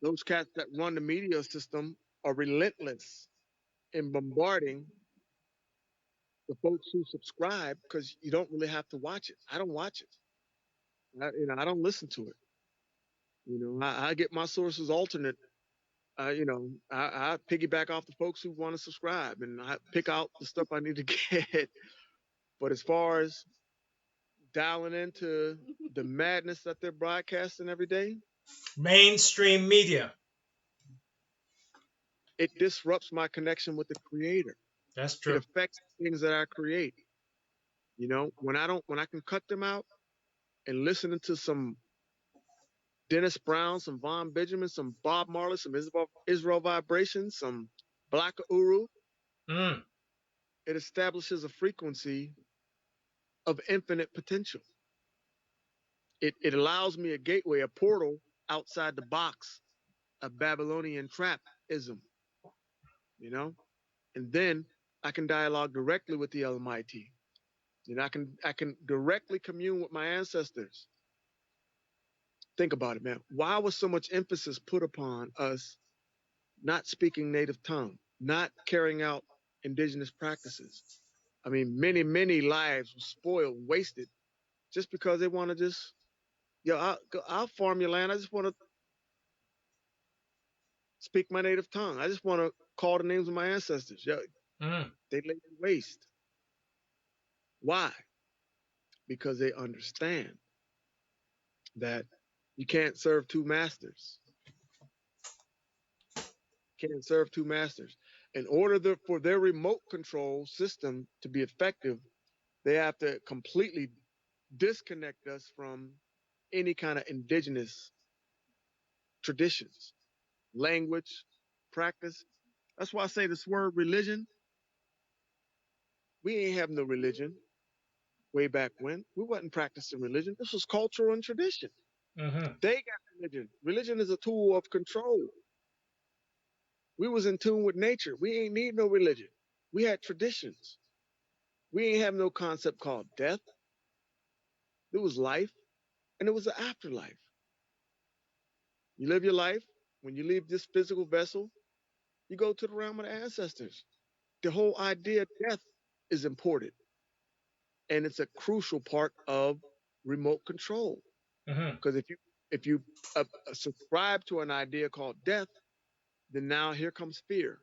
those cats that run the media system are relentless in bombarding the folks who subscribe because you don't really have to watch it. I don't watch it. I don't listen to it. I get my sources alternate. I piggyback off the folks who want to subscribe and I pick out the stuff I need to get. But as far as dialing into the madness that they're broadcasting every day, Mainstream media. it disrupts my connection with the creator. That's It true. affects things that I create. When I can cut them out and listening to some Dennis Brown, some Von Benjamin, some Bob Marley, some Israel Vibration, some Black Uru, Mm. it establishes a frequency of infinite potential. It allows me a gateway, a portal outside the box of Babylonian trapism, you know? And then I can dialogue directly with the Almighty. I can directly commune with my ancestors. Think about it, man. Why was so much emphasis put upon us not speaking native tongue, not carrying out indigenous practices? I mean, many, many lives were spoiled, wasted, just because they want to just, I'll farm your land. I just want to speak my native tongue. I just want to call the names of my ancestors. Yeah, Mm. they lay waste. Why? Because they understand that you can't serve two masters. Can't serve two masters. In order for their remote control system to be effective, they have to completely disconnect us from any kind of indigenous traditions, language, practice. That's why I say this word religion. We ain't have no religion way back when. We wasn't practicing religion. This was cultural and tradition. Mm-hmm. They got religion. Religion is a tool of control. We was in tune with nature. We ain't need no religion. We had traditions. We ain't have no concept called death. There was life and it was an afterlife. You live your life. When you leave this physical vessel, you go to the realm of the ancestors. The whole idea of death is important, and it's a crucial part of remote control. Mm-hmm. Because if you subscribe to an idea called death, then now here comes fear.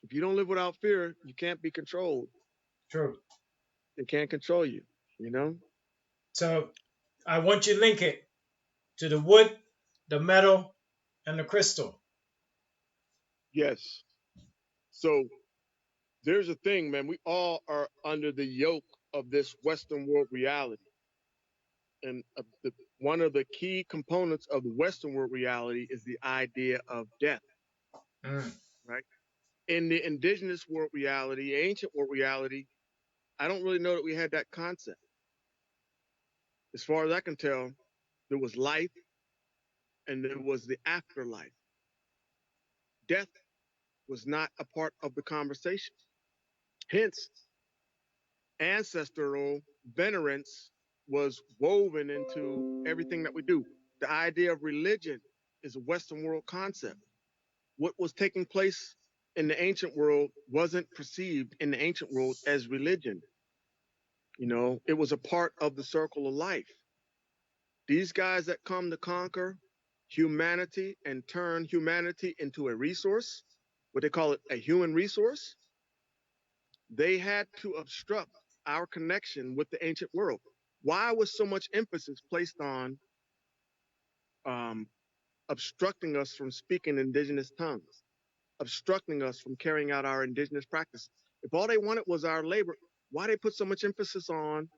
If you don't live without fear, you can't be controlled. True. They can't control you. You know? So I want you to link it to the wood, the metal, and the crystal. Yes. So there's a thing, man. We all are under the yoke of this Western world reality, and one of the key components of the Western world reality is the idea of death. Mm. Right? In the indigenous world reality, ancient world reality, I don't really know that we had that concept. As far as I can tell, there was life and there was the afterlife. Death was not a part of the conversation. Hence, ancestral venerance was woven into everything that we do. The idea of religion is a Western world concept. What was taking place in the ancient world wasn't perceived in the ancient world as religion. You know, it was a part of the circle of life. These guys that come to conquer humanity and turn humanity into a resource, what they call it a human resource, they had to obstruct our connection with the ancient world. Why was so much emphasis placed on um, obstructing us from speaking indigenous tongues, obstructing us from carrying out our indigenous practices? If all they wanted was our labor, why they put so much emphasis on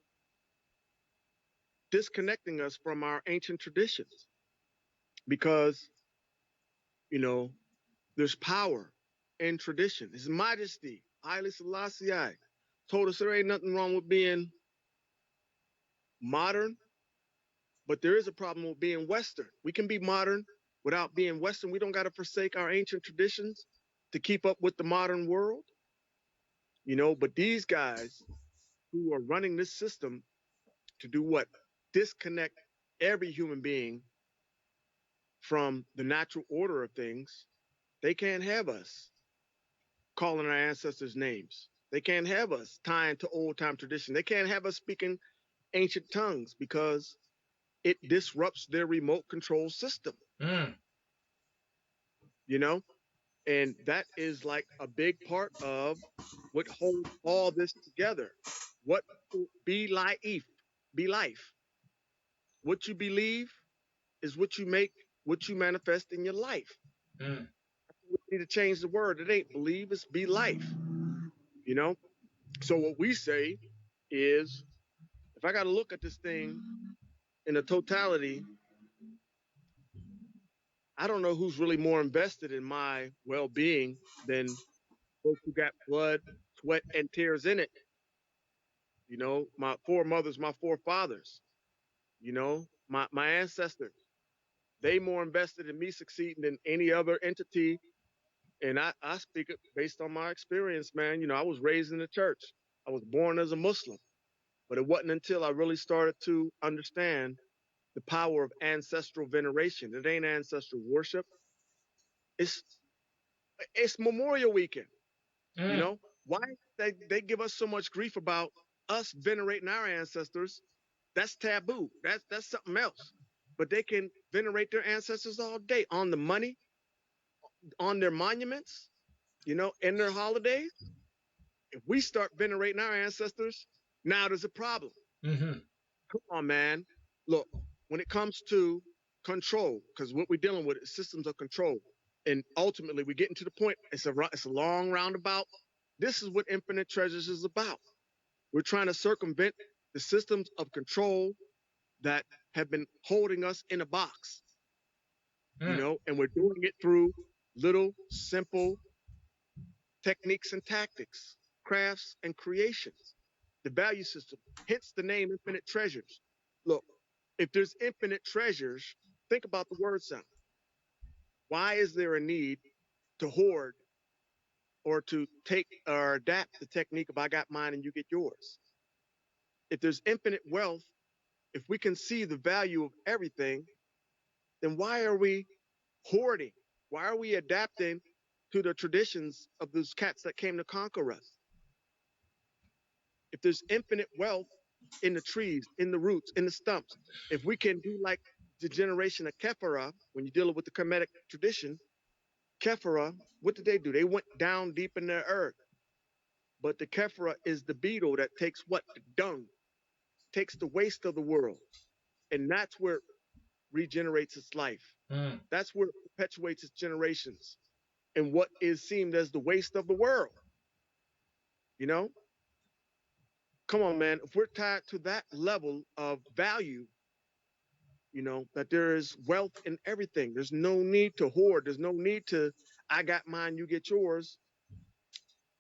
disconnecting us from our ancient traditions? Because, you know, there's power in tradition. His Majesty, Haile Selassie, told us there ain't nothing wrong with being modern, but there is a problem with being Western. We can be modern without being Western. We don't got to forsake our ancient traditions to keep up with the modern world, you know. But these guys who are running this system to do what? Disconnect every human being from the natural order of things. They can't have us calling our ancestors names. They can't have us tying to old time tradition. They can't have us speaking ancient tongues because it disrupts their remote control system, Mm. you know? And that is like a big part of what holds all this together. What be life? Be life. What you believe is what you make, what you manifest in your life. Mm. We need to change the word. It ain't believe, it's be life, you know? So what we say is if I got to look at this thing in a totality, I don't know who's really more invested in my well being than folks who got blood, sweat, and tears in it. You know, my foremothers, my forefathers, you know, my ancestors, they more invested in me succeeding than any other entity. And I speak it based on my experience, man. You know, I was raised in the church. I was born as a Muslim, but it wasn't until I really started to understand the power of ancestral veneration. It ain't ancestral worship. It's it's Memorial Weekend. You Mm. know why they give us so much grief about us venerating our ancestors? That's taboo. That's something else. But they can venerate their ancestors all day on the money, on their monuments, you know, in their holidays. If we start venerating our ancestors, now there's a problem. Mm-hmm. Come on, man. Look, when it comes to control, because what we're dealing with is systems of control, and ultimately we're getting to the point. It's a long roundabout. This is what Infinite Treasures is about. We're trying to circumvent the systems of control that have been holding us in a box, you Mm. know, and we're doing it through little simple techniques and tactics, crafts and creations, the value system, hence the name Infinite Treasures. Look, if there's infinite treasures, think about the word sound. Why is there a need to hoard or to take or adapt the technique of I got mine and you get yours. If there's infinite wealth, if we can see the value of everything, then why are we hoarding? Why are we adapting to the traditions of those cats that came to conquer us? If there's infinite wealth in the trees, in the roots, in the stumps, if we can do like the generation of Kephara, when you're dealing with the Kemetic tradition, Kephara, what did they do? They went down deep in the earth. But the Kephara is the beetle that takes what? The dung, takes the waste of the world. And that's where it regenerates its life. Mm. That's where it perpetuates its generations and what is seen as the waste of the world. You know? Come on, man. If we're tied to that level of value, you know, that there is wealth in everything, there's no need to hoard, there's no need to, I got mine, you get yours.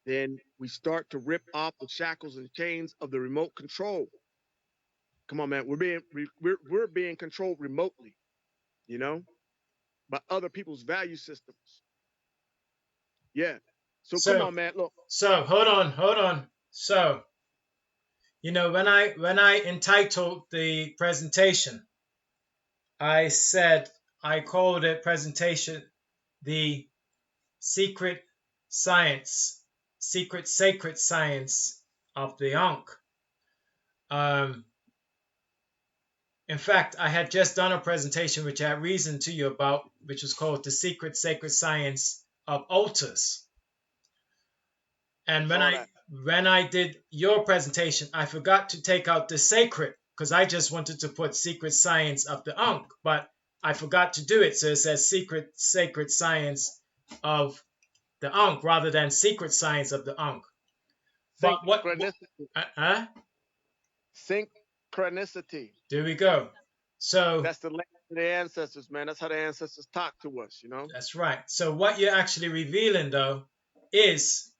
Then we start to rip off the shackles and chains of the remote control. Come on, man. We're being controlled remotely, you know, by other people's value systems. Yeah. So come So on, man. Look, hold on. So, you know, when I entitled the presentation, I said I called it presentation the secret science, secret sacred science of the Ankh. Um, in fact, I had just done a presentation which I reasoned to you about, which was called the secret sacred science of altars. I And saw that. when I did your presentation, I forgot to take out the sacred because I just wanted to put secret science of the Ankh, but I forgot to do it. So it says secret sacred science of the Ankh rather than secret science of the Ankh. But what Synchronicity. huh? Synchronicity. There we go. So That's the language of the ancestors, man. That's how the ancestors talk to us, you know? that's right. So what you're actually revealing though is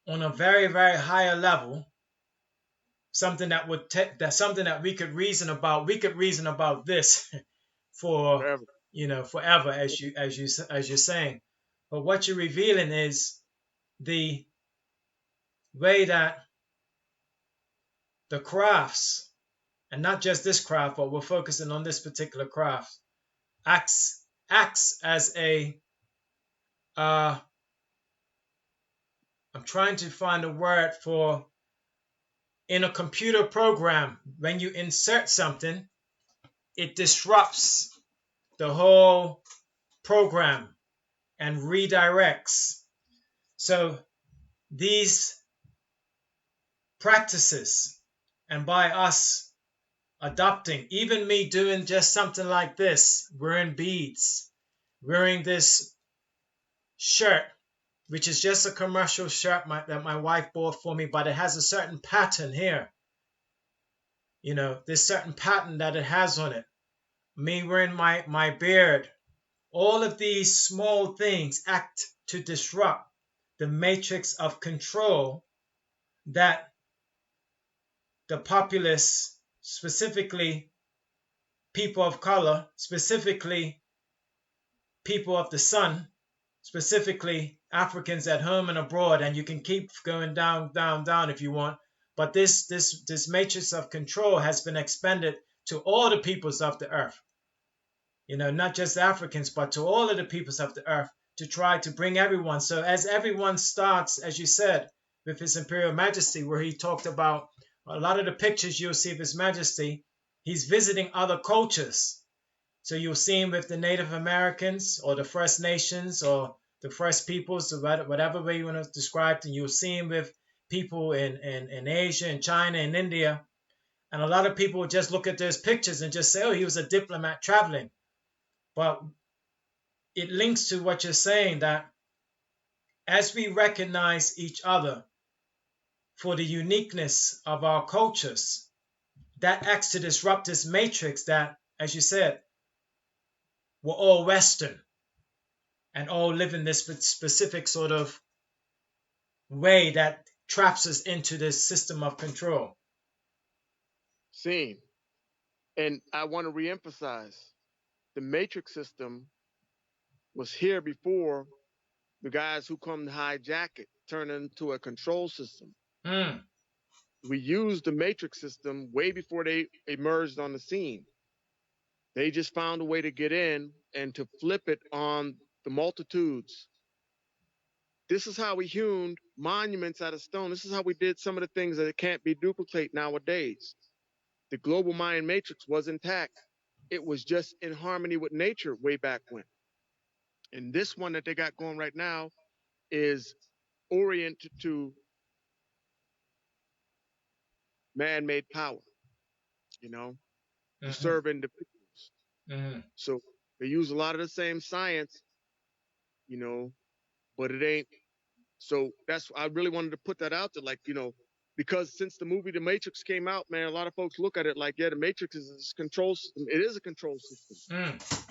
on a very, very higher level, something that would that's something that we could reason about. We could reason about this for Forever. forever, as you're saying. But what you're revealing is the way that the crafts, and not just this craft, but we're focusing on this particular craft, acts as a I'm trying to find a word for, in a computer program, when you insert something, it disrupts the whole program and redirects. So these practices, and by us adopting, even me doing just something like this, wearing beads, wearing this shirt, which is just a commercial shirt that my wife bought for me, but it has a certain pattern here. You know, this certain pattern that it has on it. Me wearing my beard. All of these small things act to disrupt the matrix of control that the populace, specifically people of color, specifically people of the sun, specifically Africans at home and abroad, and you can keep going down if you want. But this matrix of control has been expanded to all the peoples of the earth. You know, not just Africans, but to all of the peoples of the earth, to try to bring everyone. So as everyone starts, as you said, with His Imperial Majesty, where he talked about a lot of the pictures you'll see of His Majesty, he's visiting other cultures. So you'll see him with the Native Americans or the First Nations or the First Peoples, or whatever way you want to describe it. And you'll see him with people in Asia and China and India. And a lot of people will just look at those pictures and just say, oh, he was a diplomat traveling. But it links to what you're saying, that as we recognize each other for the uniqueness of our cultures, that acts to disrupt this matrix that, as you said, we're all Western and all live in this specific sort of way that traps us into this system of control. Seen. And I want to reemphasize the matrix system was here before The guys who come to hijack it turn it into a control system. Mm. We used the matrix system way before they emerged on the scene. They just found a way to get in and to flip it on the multitudes. This is how we hewn monuments out of stone. This is how we did some of the things that can't be duplicated nowadays. The global Mayan matrix was intact. It was just in harmony with nature way back when. And this one that they got going right now is oriented to man-made power, you know, to Mm-hmm. serve individuals. Mm-hmm. So they use a lot of the same science, you know, but it ain't. So that's I really wanted to put that out there, like, because since the movie The Matrix came out, man, a lot of folks look at it like, yeah, the Matrix is this control system. It is a control system Mm.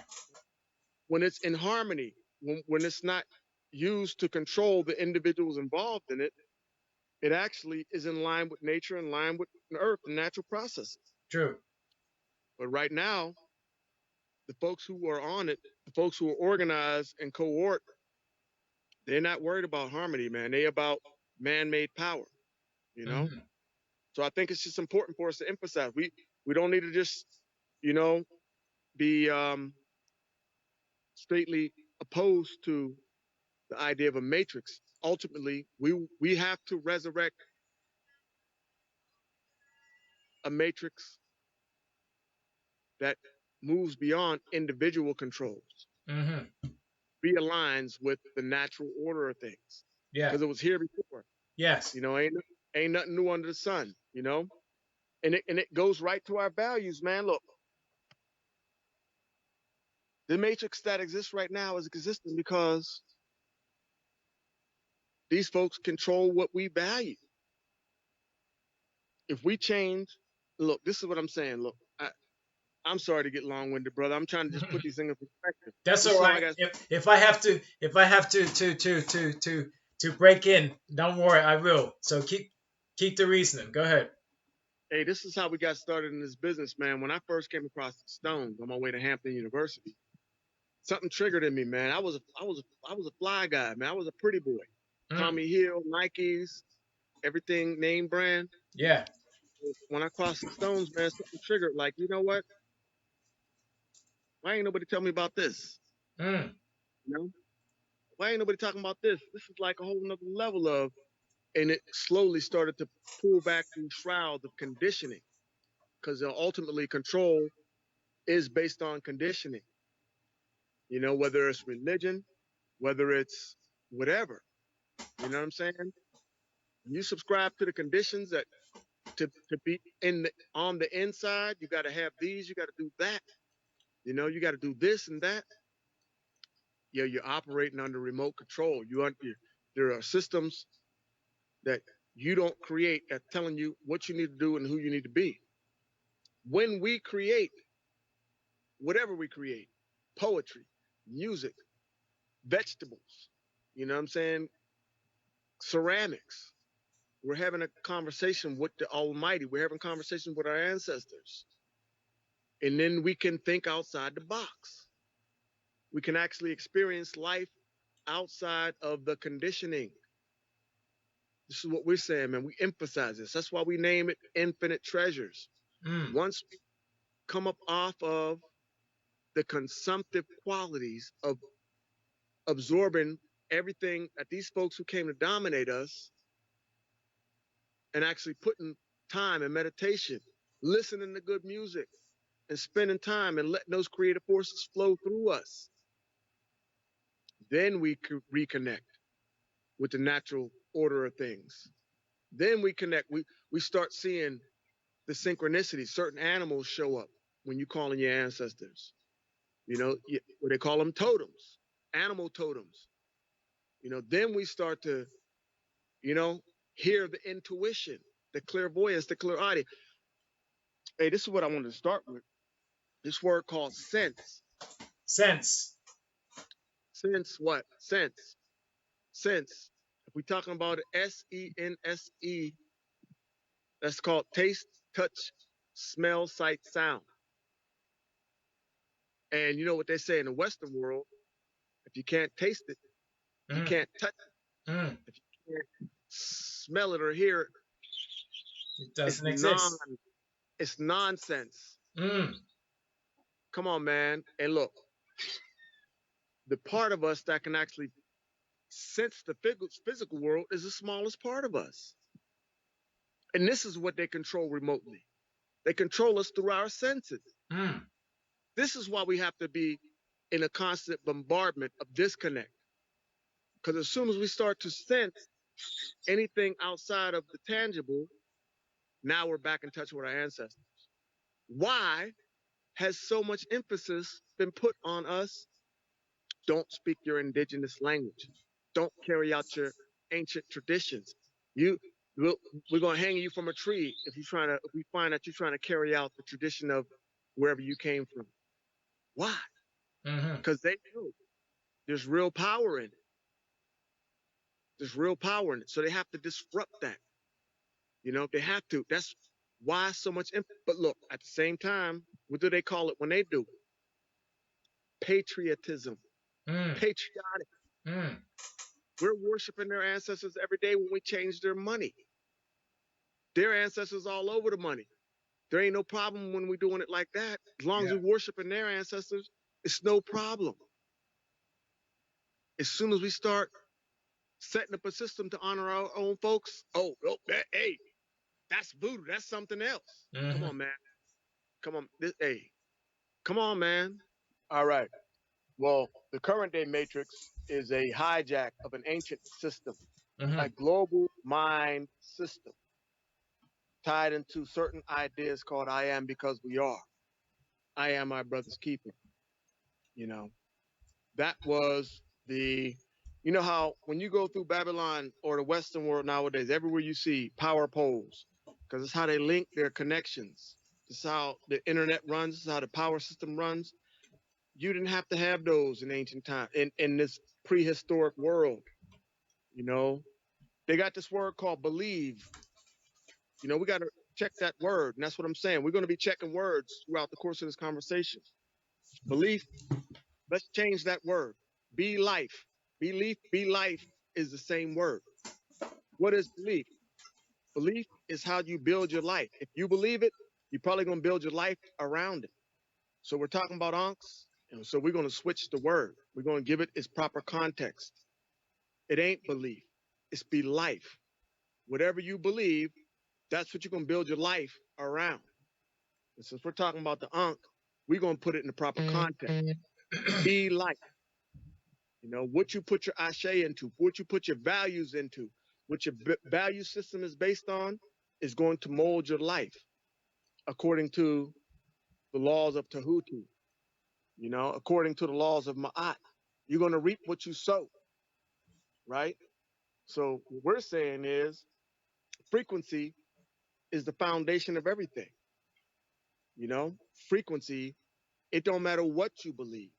when it's in harmony, when it's not used to control the individuals involved in it. It actually is in line with nature, in line with the earth, the natural processes. True. But right now, the folks who are on it, the folks who are organized and cohort, they're not worried about harmony, man. They about man-made power, you know. Mm-hmm. So I think it's just important for us to emphasize we don't need to just, you know, be straightly opposed to the idea of a matrix. Ultimately, we have to resurrect a matrix that moves beyond individual controls, Mm-hmm. realigns with the natural order of things. Yeah. Because it was here before. Yes. Ain't nothing new under the sun. And it goes right to our values, man. Look, the matrix that exists right now is existing because these folks control what we value. If we change, look, this is what I'm saying. Look, I'm sorry to get long-winded, brother. I'm trying to just put these things in perspective. That's This all is all I right. got. If I have to break in, don't worry, I will. So keep the reasoning. Go ahead. Hey, this is how we got started in this business, man. When I first came across the stones on my way to Hampton University, something triggered in me, man. I was a fly guy, man. I was a pretty boy. Mm. Tommy Hill, Nikes, everything name brand. Yeah. When I crossed the stones, man, something triggered. Like, you know what? Why ain't nobody tell me about this? Mm. You know? Why ain't nobody talking about this? This is like a whole nother level of, and it slowly started to pull back these shrouds of conditioning, because ultimately control is based on conditioning. Whether it's religion, whether it's whatever. You know what I'm saying? You subscribe to the conditions that to be on the inside, you got to have these, you got to do that. You got to do this and that. Yeah, you're operating under remote control. There are systems that you don't create that telling you what you need to do and who you need to be. When we create, whatever we create, poetry, music, vegetables, you know what I'm saying? Ceramics. We're having a conversation with the Almighty. We're having a conversation with our ancestors. And then we can think outside the box. We can actually experience life outside of the conditioning. This is what we're saying, man. We emphasize this. That's why we name it infinite treasures. Mm. Once we come up off of the consumptive qualities of absorbing everything that these folks who came to dominate us, and actually putting time and meditation, listening to good music, and spending time and letting those creative forces flow through us, then we could reconnect with the natural order of things. Then we connect. We start seeing the synchronicities. Certain animals show up when you call in your ancestors. What they call them totems, animal totems. Then we start to, you know, hear the intuition, the clairvoyance, the clairaudience. Hey, this is what I wanted to start with. This word called sense. Sense. Sense what? Sense. Sense. If we're talking about SENSE, that's called taste, touch, smell, sight, sound. And you know what they say in the Western world? If you can't taste it, You Mm. can't touch it. Mm. If you can't smell it or hear it, It it's doesn't exist. it's nonsense. Mm. Come on, man. And look, the part of us that can actually sense the physical world is the smallest part of us. And this is what they control remotely. They control us through our senses. Mm. This is why we have to be in a constant bombardment of disconnect. Because as soon as we start to sense anything outside of the tangible, now we're back in touch with our ancestors. Why has so much emphasis been put on us? Don't speak your indigenous language. Don't carry out your ancient traditions. You we'll, we're gonna hang you from a tree if we find that you're trying to carry out the tradition of wherever you came from. Why? Mm-hmm. Because they know there's real power in it. There's real power in it. So they have to disrupt that. You know, they have to. That's why so much. But look, at the same time, what do they call it when they do it? Patriotism. Mm. Patriotic. Mm. We're worshiping their ancestors every day when we change their money. Their ancestors all over the money. There ain't no problem when we're doing it like that. As long as Yeah. we're worshiping their ancestors, it's no problem. As soon as we start setting up a system to honor our own folks, hey, that's voodoo. That's something else. Come Mm-hmm. on, man. Come on. Hey, come on, man. All right. Well, the current day matrix is a hijack of an ancient system, Mm-hmm. a global mind system tied into certain ideas called I am because we are. I am my brother's keeper. You know, that was you know how when you go through Babylon or the Western world nowadays, everywhere you see power poles, because it's how they link their connections. This is how the internet runs. This is how the power system runs. You didn't have to have those in ancient times, in this prehistoric world. You know, they got this word called believe. You know, we got to check that word. And that's what I'm saying. We're going to be checking words throughout the course of this conversation. Belief, let's change that word. Be life. Belief, be life is the same word. What is belief? Belief is how you build your life. If you believe it, you're probably going to build your life around it. So we're talking about ankhs. And so we're going to switch the word. We're going to give it its proper context. It ain't belief. It's be life. Whatever you believe, that's what you're going to build your life around. And since we're talking about the ankh, we're going to put it in the proper context. Be life. You know, what you put your ashe into, what you put your values into, what your value system is based on is going to mold your life according to the laws of Tahuti, you know, according to the laws of Ma'at. You're going to reap what you sow, right? So what we're saying is frequency is the foundation of everything. You know, frequency, it don't matter what you believe,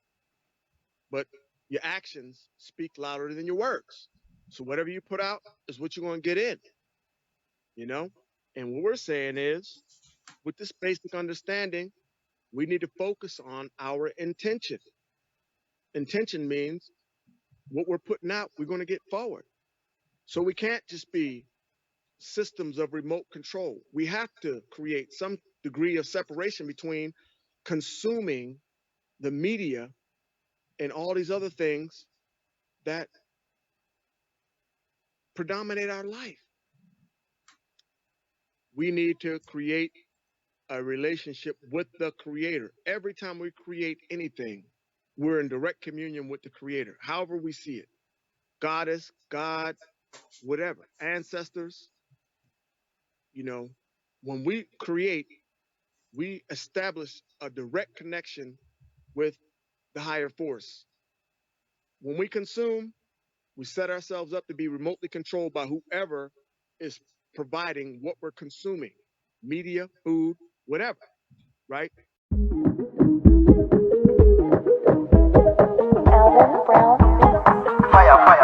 but your actions speak louder than your words. So whatever you put out is what you're going to get in, you know? And what we're saying is, with this basic understanding, we need to focus on our intention. Intention means what we're putting out, we're going to get forward. So we can't just be systems of remote control. We have to create some degree of separation between consuming the media and all these other things that predominate our life. We need to create a relationship with the creator. Every time we create anything, we're in direct communion with the creator, however we see it. Goddess, God, whatever, ancestors, you know, when we create, we establish a direct connection with the higher force. When we consume, we set ourselves up to be remotely controlled by whoever is providing what we're consuming, media, food, whatever, right? Alvin Brown. Fire, fire.